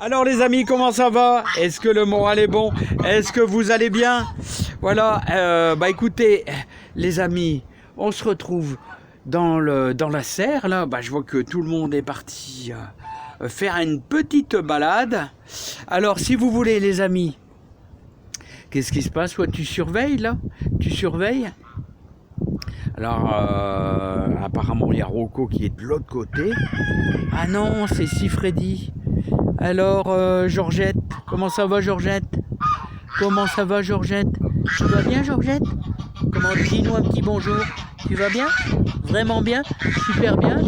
Alors les amis, comment ça va? Est-ce que le moral est bon? Est-ce que vous allez bien? Voilà, écoutez, les amis, on se retrouve dans la serre, là. Je vois que tout le monde est parti faire une petite balade. Alors si vous voulez les amis, qu'est-ce qui se passe? Toi tu surveilles là? Tu surveilles? Alors, apparemment, il y a Rocco qui est de l'autre côté. Ah non, c'est si Freddy. Alors, Georgette, comment ça va, Georgette? Comment ça va, Georgette? Tu vas bien, Georgette? Comment, dis-nous un petit bonjour. Tu vas bien? Vraiment bien? Super bien?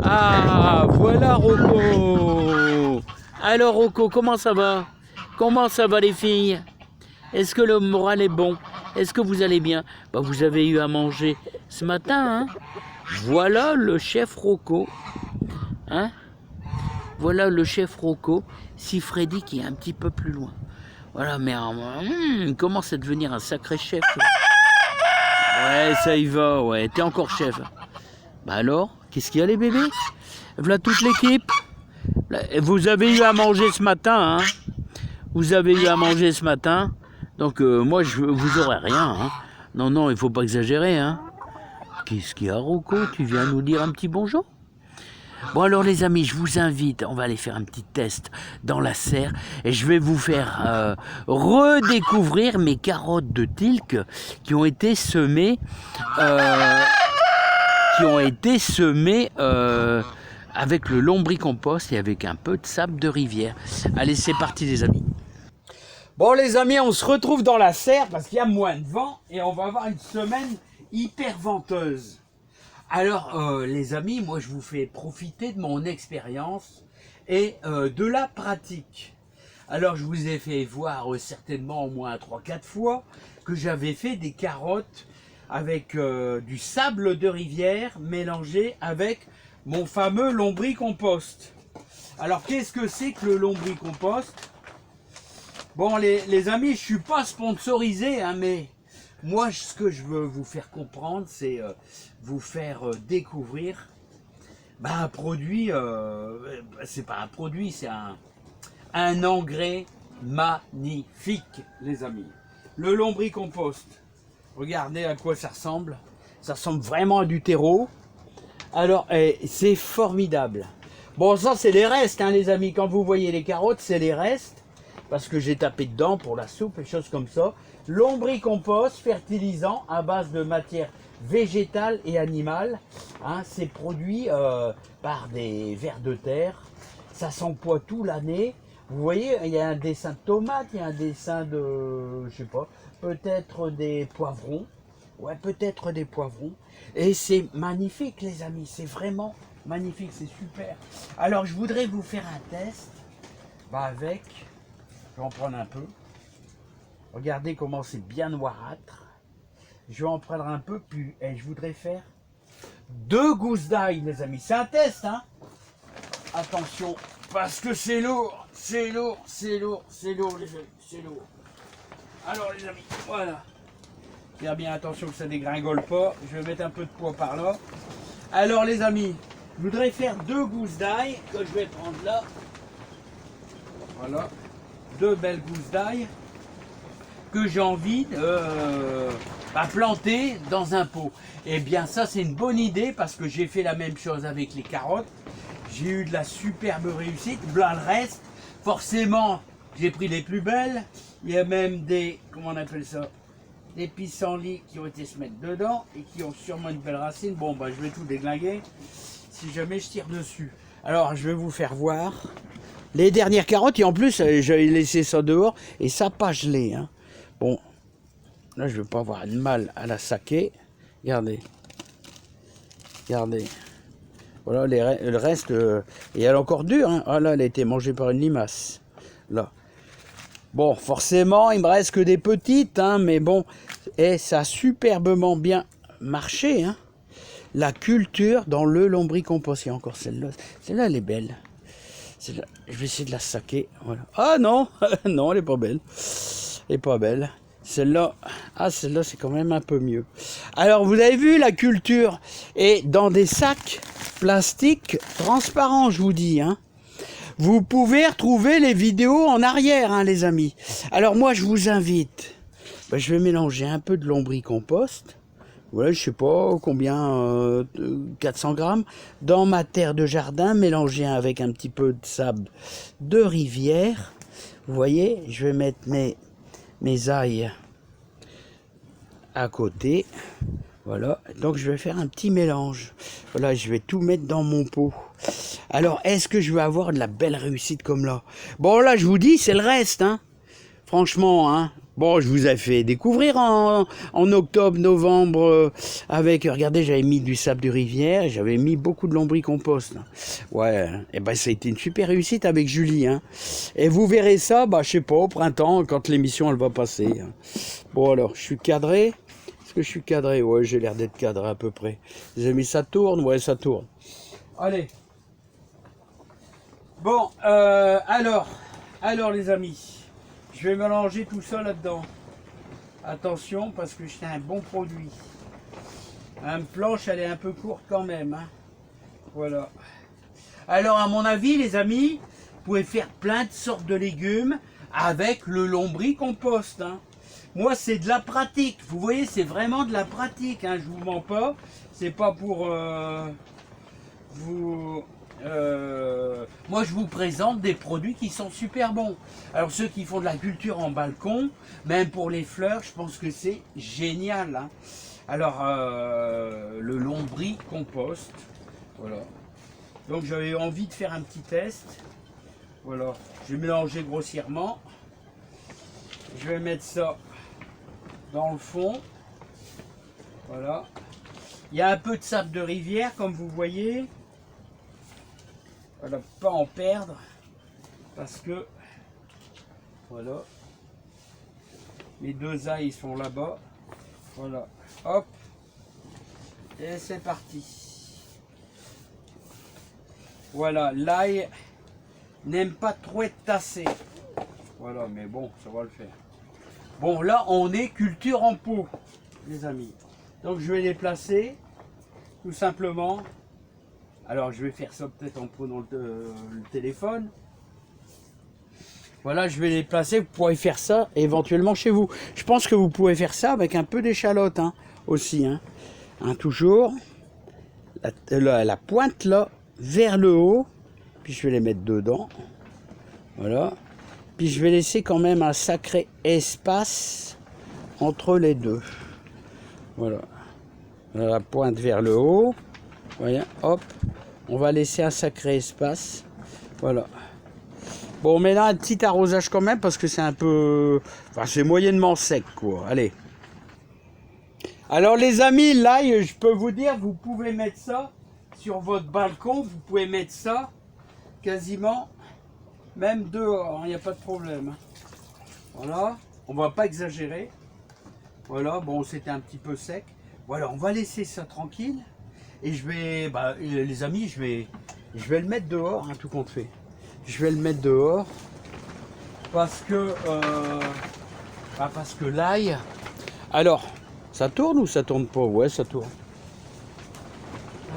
Ah, voilà, Rocco. Alors, Rocco, comment ça va? Comment ça va, les filles? Est-ce que le moral est bon? Est-ce que vous allez bien? Vous avez eu à manger ce matin, hein? Voilà le chef Rocco. Hein? Voilà le chef Rocco. Si Freddy qui est un petit peu plus loin. Voilà, mais il commence à devenir un sacré chef. Ouais, ça y va, ouais. T'es encore chef. Alors, qu'est-ce qu'il y a les bébés? Voilà toute l'équipe. Vous avez eu à manger ce matin, hein? Vous avez eu à manger ce matin. Donc moi, vous aurez rien. Hein. Non, non, il faut pas exagérer. Hein. Qu'est-ce qu'il y a, Rocco? Tu viens nous dire un petit bonjour? Bon alors les amis, je vous invite, on va aller faire un petit test dans la serre. Et je vais vous faire redécouvrir mes carottes de Tilk qui ont été semées... avec le lombricompost et avec un peu de sable de rivière. Allez, c'est parti les amis. Bon les amis, on se retrouve dans la serre parce qu'il y a moins de vent et on va avoir une semaine hyper venteuse. Alors les amis, moi je vous fais profiter de mon expérience et de la pratique. Alors je vous ai fait voir certainement au moins 3-4 fois que j'avais fait des carottes avec du sable de rivière mélangé avec mon fameux lombricompost. Alors qu'est-ce que c'est que le lombricompost? Bon les amis, je ne suis pas sponsorisé, hein, mais moi ce que je veux vous faire comprendre, c'est vous faire découvrir un produit, c'est pas un produit, c'est un engrais magnifique les amis. Le lombricompost, regardez à quoi ça ressemble vraiment à du terreau. Alors c'est formidable. Bon ça c'est les restes hein, les amis, quand vous voyez les carottes c'est les restes. Parce que j'ai tapé dedans pour la soupe et choses comme ça. Lombricompost, fertilisant à base de matière végétale et animale. Hein, c'est produit par des vers de terre. Ça s'emploie tout l'année. Vous voyez, il y a un dessin de tomates, il y a un dessin de, je sais pas, peut-être des poivrons. Ouais, peut-être des poivrons. Et c'est magnifique les amis, c'est vraiment magnifique, c'est super. Alors je voudrais vous faire un test avec... Je vais en prendre un peu. Regardez comment c'est bien noirâtre. Je vais en prendre un peu, puis je voudrais faire 2 gousses d'ail, les amis. C'est un test, hein. Attention, parce que c'est lourd, c'est lourd, c'est lourd, c'est lourd, les amis, c'est lourd. Alors, les amis, voilà. Faire bien attention que ça dégringole pas. Je vais mettre un peu de poids par là. Alors, les amis, je voudrais faire 2 gousses d'ail que je vais prendre là. Voilà. 2 belles gousses d'ail que j'ai envie de planter dans un pot. Et bien ça c'est une bonne idée parce que j'ai fait la même chose avec les carottes. J'ai eu de la superbe réussite. Voilà le reste. Forcément j'ai pris les plus belles. Il y a même des, comment on appelle ça, des pissenlits qui ont été se mettre dedans et qui ont sûrement une belle racine. Bon je vais tout déglinguer si jamais je tire dessus. Alors je vais vous faire voir les dernières carottes, et en plus, j'avais laissé ça dehors, et ça n'a pas gelé. Hein. Bon, là, je ne vais pas avoir de mal à la saquer. Regardez. Regardez. Voilà, le reste, et elle est encore dure. Hein. Ah là, elle a été mangée par une limace. Là. Bon, forcément, il me reste que des petites, hein, mais bon, et ça a superbement bien marché. Hein. La culture dans le lombricompost. Il y a encore celle-là. Celle-là, elle est belle. Je vais essayer de la saquer. Voilà. Ah non, non, elle est pas belle. Elle est pas belle. Celle-là, celle-là, c'est quand même un peu mieux. Alors, vous avez vu la culture est dans des sacs plastiques transparents, je vous dis. Hein. Vous pouvez retrouver les vidéos en arrière, hein, les amis. Alors moi, je vous invite, je vais mélanger un peu de lombricompost. Voilà, je sais pas combien, 400 grammes, dans ma terre de jardin, mélangé avec un petit peu de sable de rivière. Vous voyez, je vais mettre mes ailles à côté. Voilà, donc je vais faire un petit mélange. Voilà, je vais tout mettre dans mon pot. Alors, est-ce que je vais avoir de la belle réussite comme là? Bon, là, je vous dis, c'est le reste, hein. Franchement, hein. Bon, je vous ai fait découvrir en octobre, novembre, avec, regardez, j'avais mis du sable de rivière, j'avais mis beaucoup de lombricompost. Ouais, et ben ça a été une super réussite avec Julie, hein. Et vous verrez ça, je sais pas, au printemps, quand l'émission, elle va passer. Bon, alors, je suis cadré. Est-ce que je suis cadré? Ouais, j'ai l'air d'être cadré à peu près. Les amis, ça tourne? Ouais, ça tourne. Allez. Bon, alors les amis. Je vais mélanger tout ça là-dedans. Attention, parce que c'est un bon produit. Une planche, elle est un peu courte quand même. Hein. Voilà. Alors, à mon avis, les amis, vous pouvez faire plein de sortes de légumes avec le lombricompost. Hein. Moi, c'est de la pratique. Vous voyez, c'est vraiment de la pratique. Hein. Je vous mens pas. C'est pas pour vous... moi je vous présente des produits qui sont super bons. Alors ceux qui font de la culture en balcon, même pour les fleurs, je pense que c'est génial. Hein. Alors le lombricompost, voilà. Donc j'avais envie de faire un petit test. Voilà, je vais mélanger grossièrement. Je vais mettre ça dans le fond. Voilà. Il y a un peu de sable de rivière comme vous voyez. Voilà, pas en perdre parce que voilà, mes deux ailles sont là-bas. Voilà, hop, et c'est parti. Voilà, l'ail n'aime pas trop être tassé. Voilà, mais bon, ça va le faire. Bon, là, on est culture en pot, les amis. Donc, je vais les placer tout simplement. Alors je vais faire ça peut-être en prenant le téléphone. Voilà, je vais les placer, vous pourrez faire ça éventuellement chez vous. Je pense que vous pouvez faire ça avec un peu d'échalote hein, aussi. Hein. Toujours la pointe là, vers le haut. Puis je vais les mettre dedans. Voilà. Puis je vais laisser quand même un sacré espace entre les deux. Voilà. La pointe vers le haut. Voyez, hop. On va laisser un sacré espace. Voilà. Bon, on met là un petit arrosage quand même parce que c'est un peu... Enfin, c'est moyennement sec, quoi. Allez. Alors, les amis, l'ail, je peux vous dire, vous pouvez mettre ça sur votre balcon. Vous pouvez mettre ça quasiment même dehors. Il n'y a pas de problème. Voilà. On va pas exagérer. Voilà. Bon, c'était un petit peu sec. Voilà, on va laisser ça tranquille. Et je vais, les amis, je vais le mettre dehors, hein, tout compte fait. Je vais le mettre dehors parce que l'ail. Alors, ça tourne ou ça tourne pas? Ouais, ça tourne.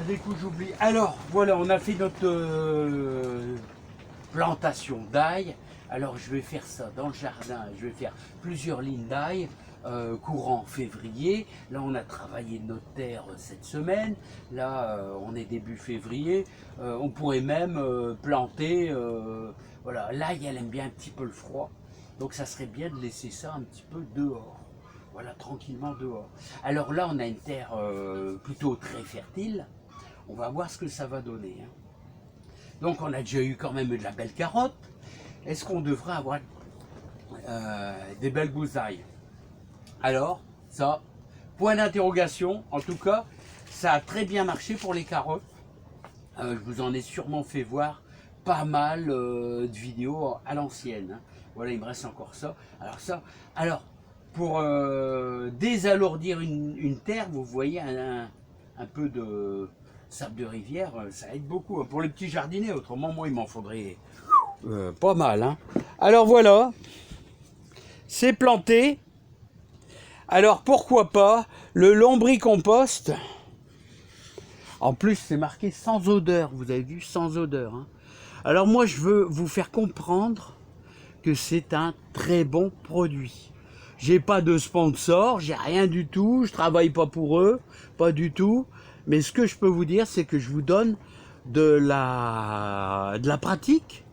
Des coups, j'oublie. Alors, voilà, on a fait notre plantation d'ail. Alors, je vais faire ça dans le jardin. Je vais faire plusieurs lignes d'ail. Courant février, là on a travaillé notre terre cette semaine, là on est début février, on pourrait même planter, voilà, l'ail elle aime bien un petit peu le froid, donc ça serait bien de laisser ça un petit peu dehors, voilà, tranquillement dehors. Alors là on a une terre plutôt très fertile, on va voir ce que ça va donner. Hein. Donc on a déjà eu quand même de la belle carotte, est-ce qu'on devrait avoir des belles bousailles? Alors, ça, point d'interrogation, en tout cas, ça a très bien marché pour les carottes. Je vous en ai sûrement fait voir pas mal de vidéos à l'ancienne. Hein. Voilà, il me reste encore ça. Alors pour désalourdir une terre, vous voyez un peu de sable de rivière, ça aide beaucoup. Pour les petits jardiniers, autrement, moi, il m'en faudrait pas mal. Hein. Alors voilà, c'est planté. Alors pourquoi pas le lombricompost. En plus c'est marqué sans odeur, vous avez vu, sans odeur. Hein. Alors moi, je veux vous faire comprendre que c'est un très bon produit. J'ai pas de sponsor, j'ai rien du tout, je travaille pas pour eux, pas du tout. Mais ce que je peux vous dire, c'est que je vous donne de la pratique.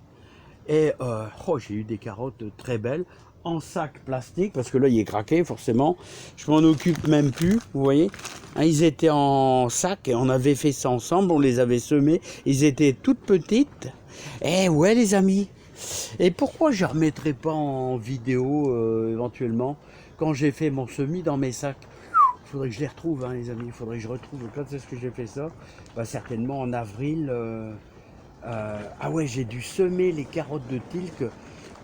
Et oh, j'ai eu des carottes très belles en sac plastique, parce que là il est craqué forcément. Je m'en occupe même plus, vous voyez. Hein, ils étaient en sac et on avait fait ça ensemble, on les avait semés. Ils étaient toutes petites. Eh ouais les amis. Et pourquoi je ne remettrai pas en vidéo éventuellement quand j'ai fait mon semis dans mes sacs? Il faudrait que je les retrouve, hein, les amis. Il faudrait que je retrouve. Quand est-ce que j'ai fait ça? Bah, certainement en avril. Ah ouais, j'ai dû semer les carottes de Tilk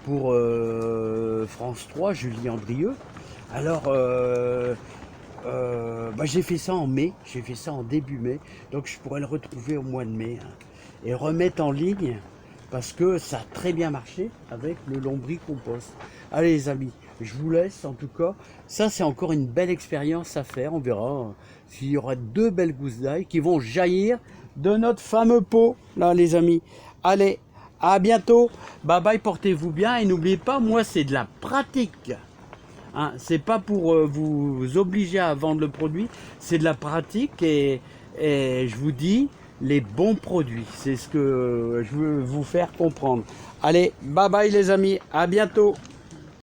pour France 3, Julie Andrieux. Alors, bah, j'ai fait ça en mai. J'ai fait ça en début mai. Donc, je pourrais le retrouver au mois de mai. Hein, et remettre en ligne. Parce que ça a très bien marché avec le lombricompost. Allez les amis, je vous laisse en tout cas. Ça c'est encore une belle expérience à faire. On verra s'il y aura 2 belles gousses d'ail qui vont jaillir de notre fameux pot. Là les amis. Allez, à bientôt. Bye bye, portez-vous bien. Et n'oubliez pas, moi c'est de la pratique. Hein, c'est pas pour vous obliger à vendre le produit. C'est de la pratique et je vous dis les bons produits. C'est ce que je veux vous faire comprendre. Allez, bye bye les amis, à bientôt.